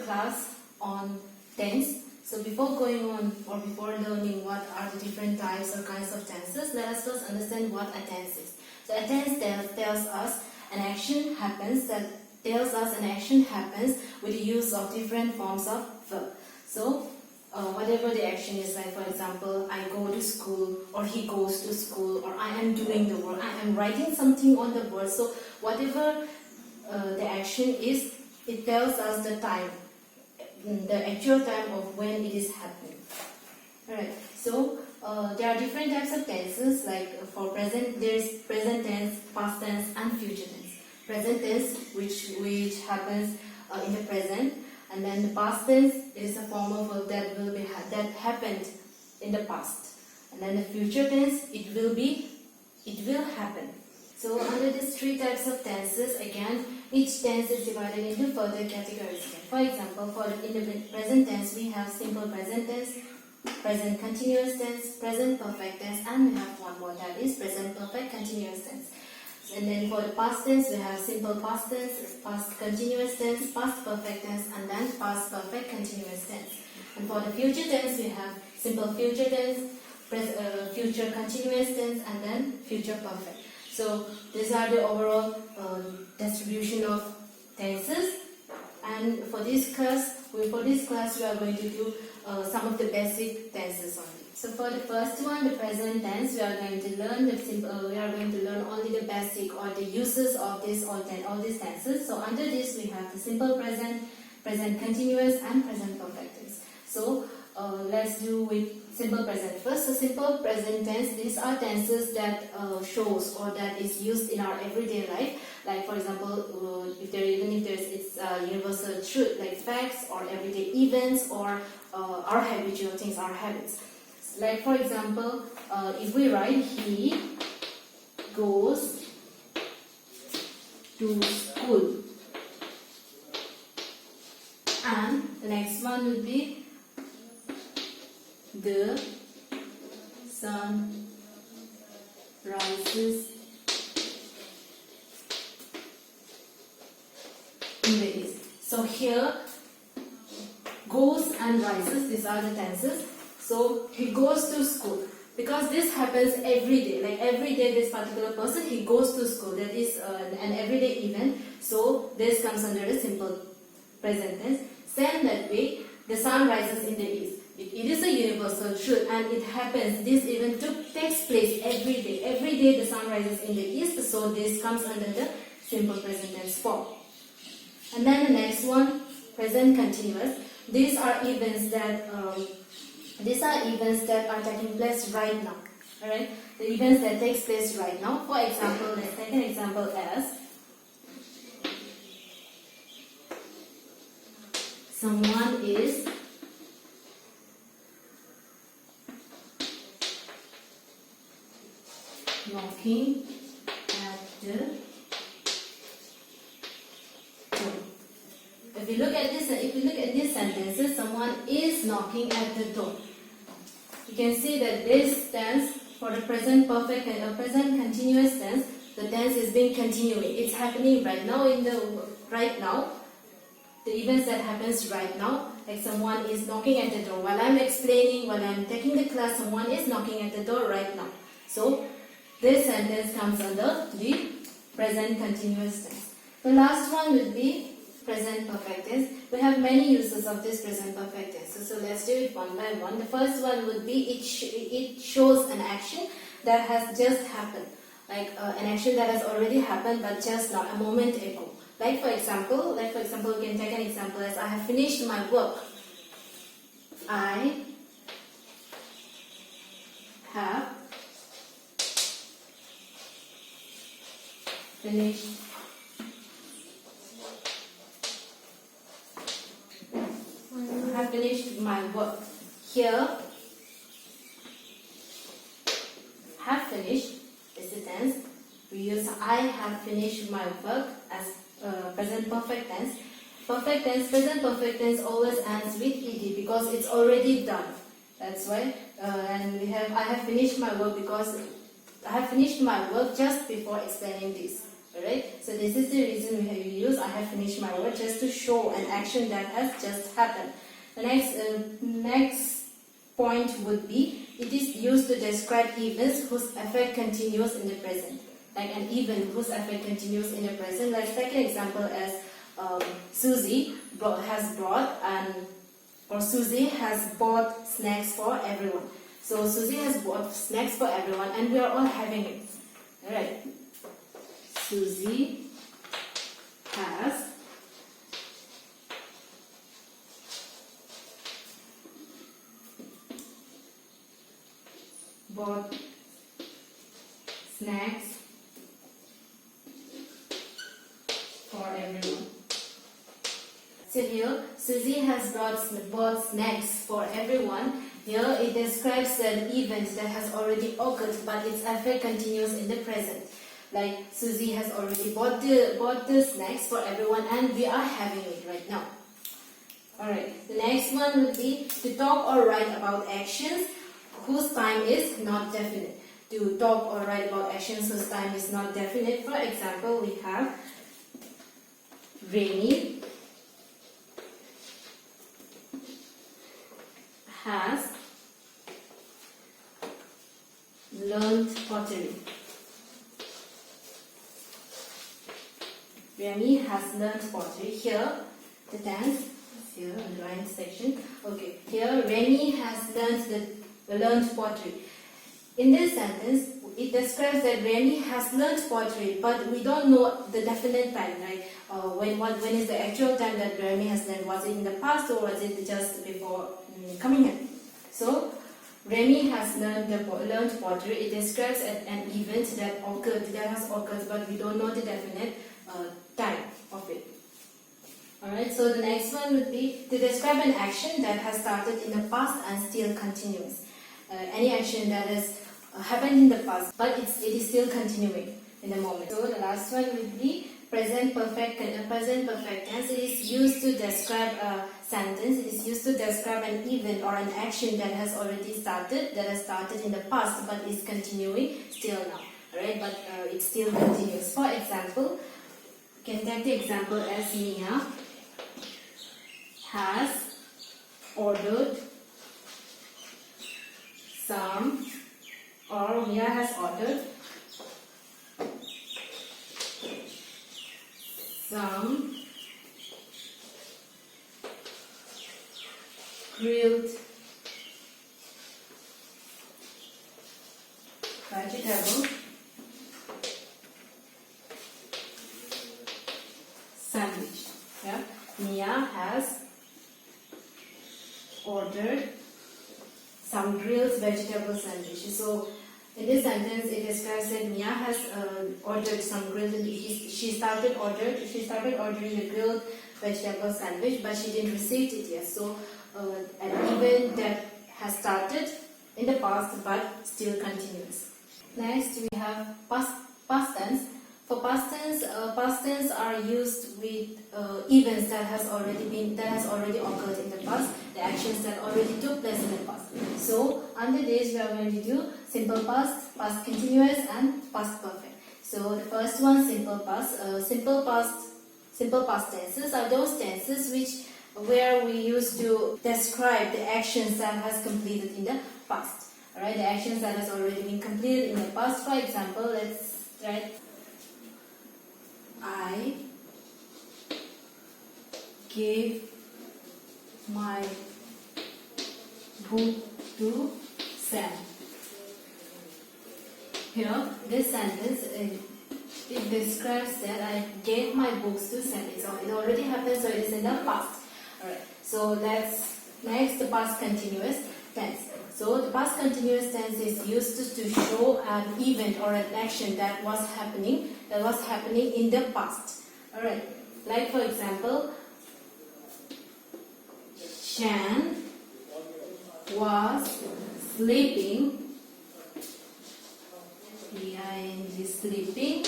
class on tense. So before going on or before learning what are the different types or kinds of tenses, let us first understand what a tense is. So a tense tells us an action happens with the use of different forms of verb. So whatever the action is, like for example, I go to school, or he goes to school, or I am doing the work, I am writing something on the board. So whatever the action is, it tells us the time, the actual time of when it is happening. Alright, so there are different types of tenses, like for present, there is present tense, past tense and future tense. Present tense which happens in the present, and then the past tense is a form of verb that happened in the past, and then the future tense it will happen. So under these three types of tenses, again each tense is divided into further categories. For example, in the present tense we have simple present tense, present continuous tense, present perfect tense, and we have one more, that is present perfect continuous tense. And then for the past tense we have simple past tense, past continuous tense, past perfect tense, and then past perfect continuous tense. And for the future tense we have simple future tense, future continuous tense, and then future perfect. So these are the overall distribution of tenses. And for this class we are going to do some of the basic tenses only. So for the first one, the present tense, we are going to learn only the basic or the uses of all these tenses. So under this we have the simple present, present continuous, and present perfect tense. So let's do with simple present first. So simple present tense, these are tenses that shows or that is used in our everyday life. Like for example, it's universal truth, like facts or everyday events, or our habitual things, our habits. Like for example, if we write he goes to school, and the next one would be the sun rises in the east. So here goes and rises, these are the tenses. So he goes to school, because this happens every day. Like every day this particular person, he goes to school. That is an everyday event. So this comes under the simple present tense. Same that way, the sun rises in the east. It is a universal truth, and it happens. This event takes place every day. Every day the sun rises in the east. So this comes under the simple present tense form. And then the next one, present continuous. These are events that are taking place right now. Alright? The events that takes place right now. For example, let's take an example as someone is knocking at the door. If we look at these sentences, someone is knocking at the door. You can see that this tense for the present perfect and present continuous tense, the tense is being continuing. It's happening right now right now. The events that happens right now, like someone is knocking at the door. While I'm explaining, while I'm taking the class, someone is knocking at the door right now. So this sentence comes under the present continuous tense. The last one would be present perfect tense. We have many uses of this present perfect tense. So let's do it one by one. The first one would be it shows an action that has just happened. Like an action that has already happened but just now, a moment ago. Like for example, we can take an example as I have finished my work. I have finished my work. Here, have finished is the tense. We use I have finished my work as present perfect tense. Present perfect tense always ends with ed because it's already done. That's why. And we have I have finished my work because I have finished my work just before explaining this. Alright, so this is the reason we have used I have finished my work, just to show an action that has just happened. The next point would be, it is used to describe events whose effect continues in the present. Like an event whose effect continues in the present. Let's take an example as Susie has bought snacks for everyone. So Susie has bought snacks for everyone and we are all having it. Alright. Susie has bought snacks for everyone. So here, Susie has bought snacks for everyone. Here it describes an event that has already occurred, but its effect continues in the present. Like Susie has already bought the snacks for everyone, and we are having it right now. Alright, the next one would be to talk or write about actions whose time is not definite. To talk or write about actions whose time is not definite. For example, we have Rainy has learned pottery. Remy has learned pottery. Here, the tense, here in the line section. Okay, here Remy has learned pottery. In this sentence, it describes that Remy has learned pottery, but we don't know the definite time, right? When is the actual time that Remy has learned? Was it in the past or was it just before coming here? So, Remy has learned pottery. It describes an event that has occurred, but we don't know the definite time of it. Alright, so the next one would be to describe an action that has started in the past and still continues. Any action that has happened in the past, but it is still continuing in the moment. So the last one would be present perfect tense. It is used to describe a sentence. It is used to describe an event or an action that has started in the past, but is continuing still now. Alright, but it still continues. For example, you can take the example as Mia has ordered Mia has ordered some grilled vegetable sandwich. Yeah, Mia has ordered some grilled vegetable sandwiches. So in this sentence, it describes that Mia has ordered some grilled. She started ordering the grilled vegetable sandwich, but she didn't receive it yet. So an event that has started in the past but still continues. Next, we have past tense. For past tense are used with events that has already occurred in the past, the actions that already took place in the past. So under this we are going to do simple past, past continuous, and past perfect. So the first one, simple past. Simple past tenses are those tenses where we used to describe the actions that has completed in the past. Alright, the actions that has already been completed in the past. For example, let's write I gave my book to Sam. Here, this sentence it describes that I gave my books to Sam. It already happened, so it is in the past. Alright. So next the past continuous tense. So the past continuous tense is used to show an event or an action that was happening in the past. Alright. Like for example, Chan was sleeping, sleeping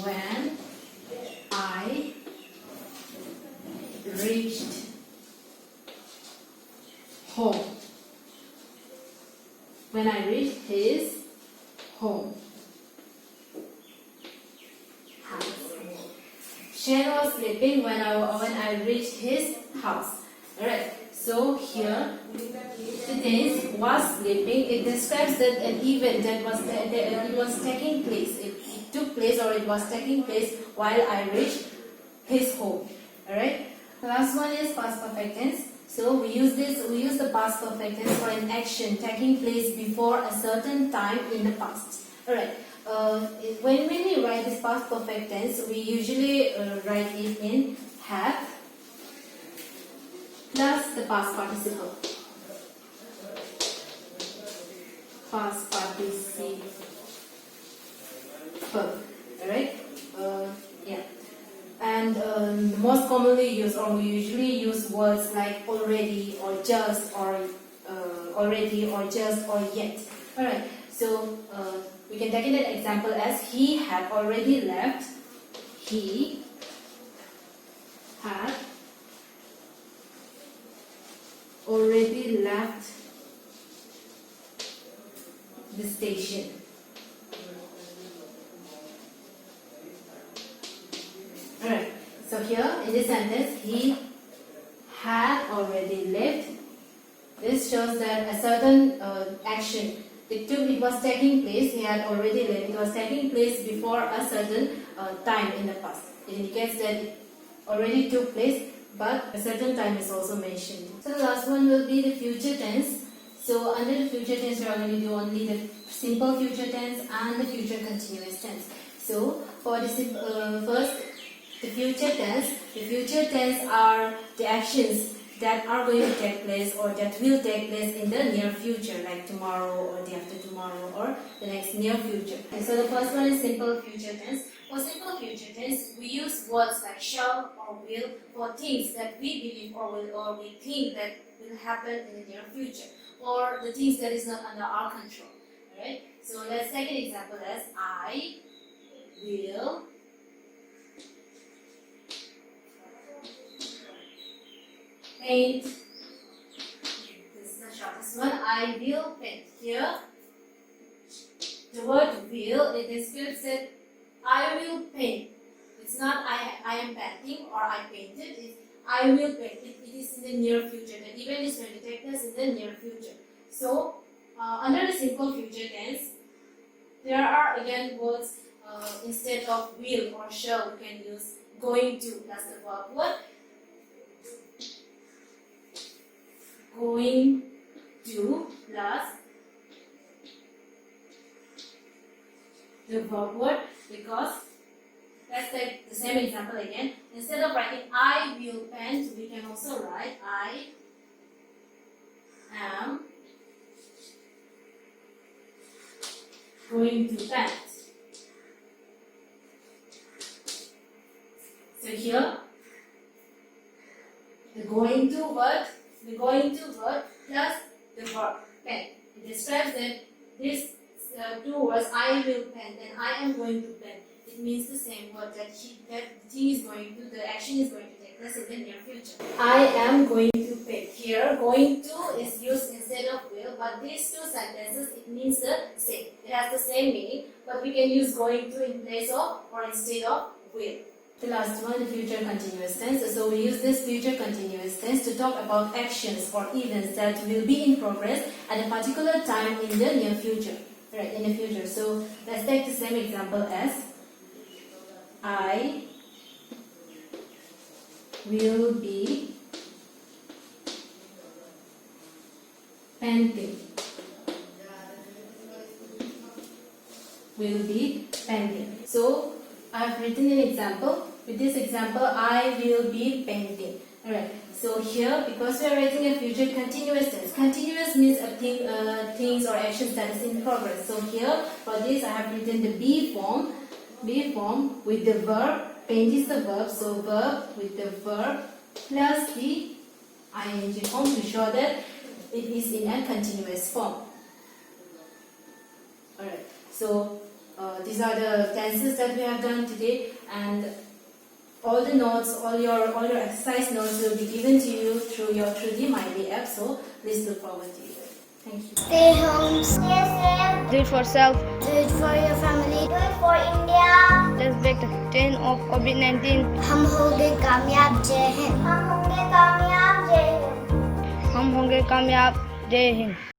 when I reached home. When I reached his home. sleeping when I reached his house. Alright, so here the tense was sleeping. It describes that an event that it was taking place. It took place or it was taking place while I reached his home. Alright. The last one is past perfect tense. So we use the past perfect tense for an action taking place before a certain time in the past. Alright. When we write this past perfect tense, we usually write it in have plus the past participle. Past participle. Alright. Yeah. And most commonly used, or we usually use words like already or just or yet. Alright. So we can take an example as he had already left. He had already left the station. Alright, so here in this sentence, he had already left. This shows that a certain action, it was taking place, he had already left. It was taking place before a certain time in the past. It indicates that it already took place, but a certain time is also mentioned. So the last one will be the future tense. So under the future tense, we are going to do only the simple future tense and the future continuous tense. So for the first, the future tense are the actions that are going to take place or that will take place in the near future, like tomorrow or day after tomorrow or the next near future. And so the first one is simple future tense. For simple future tense, we use words like shall or will for things that we believe or we think that will happen in the near future, or the things that is not under our control. Alright? So let's take an example as I will paint. This is the shortest one. I will paint. Here, the word will, it describes that I will paint. It's not I am painting or I painted. It's I will paint. It is in the near future. The event is going to take place in the near future. So, under the simple future tense, there are again words instead of will or shall. We can use going to plus the verb word. Going to plus the verb word, because let's take the same example again. Instead of writing I will paint, we can also write I am going to paint. So here, the going to word plus the verb paint. It describes that these two words, I will paint and I am going to paint. It means the same word, that the action is going to take place in the near future. I am going to paint. Here, going to is used instead of will, but these two sentences, it means the same. It has the same meaning, but we can use going to in place of or instead of will. The last one, the future continuous tense. So we use this future continuous tense to talk about actions or events that will be in progress at a particular time in the near future. Right, in the future. So let's take the same example as I will be painting. Will be painting. So I have written an example. With this example, I will be painting. Alright. So here, because we are writing a future continuous tense, continuous means a thing, things or actions that is in progress. So here, for this, I have written the be form with the verb. Paint is the verb, so verb with the verb plus the ing form to show that it is in a continuous form. Alright. So these are the tenses that we have done today, and all the notes, all your exercise notes will be given to you through the MyBay app. So please look forward to it. Thank you. Stay home. Stay safe. Do it for self. Do it for your family. Do it for India. Let's break the chain of COVID-19. हम होंगे कामयाब, जय हिंद। हम होंगे कामयाब, जय हिंद। हम होंगे कामयाब, जय हिंद।